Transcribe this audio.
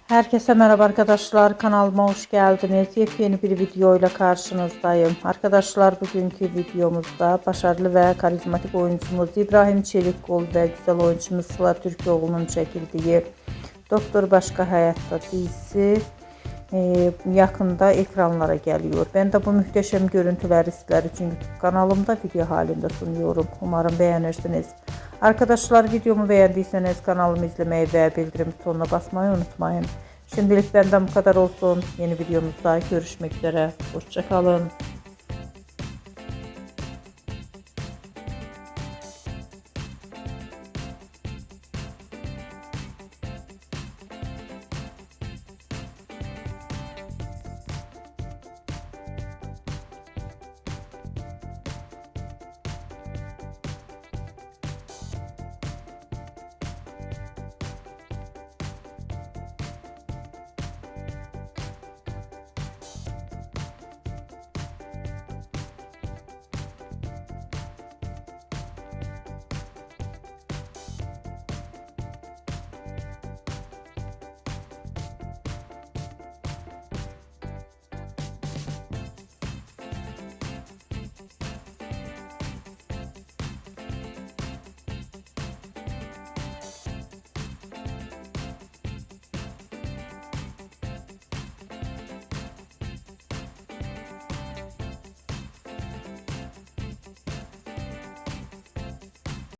Herkese merhaba arkadaşlar, kanalıma hoş geldiniz. Yepyeni bir video ile karşınızdayım. Arkadaşlar, bugünkü videomuzda başarılı ve karizmatik oyuncumuz İbrahim Çelikkol ve güzel oyuncumuz Sıla Türkoğlu'nun çekildiği Doktor Başka Hayatta dizisi yakında ekranlara geliyor. Ben de bu muhteşem görüntüleri sizler için YouTube kanalımda video halinde sunuyorum. Umarım beğenirsiniz. Arkadaşlar, videomu beğendiyseniz kanalımı izlemeyi ve bildirim butonuna basmayı unutmayın. Şimdilik benden bu kadar olsun. Yeni videomuzda görüşmek üzere. Hoşça kalın.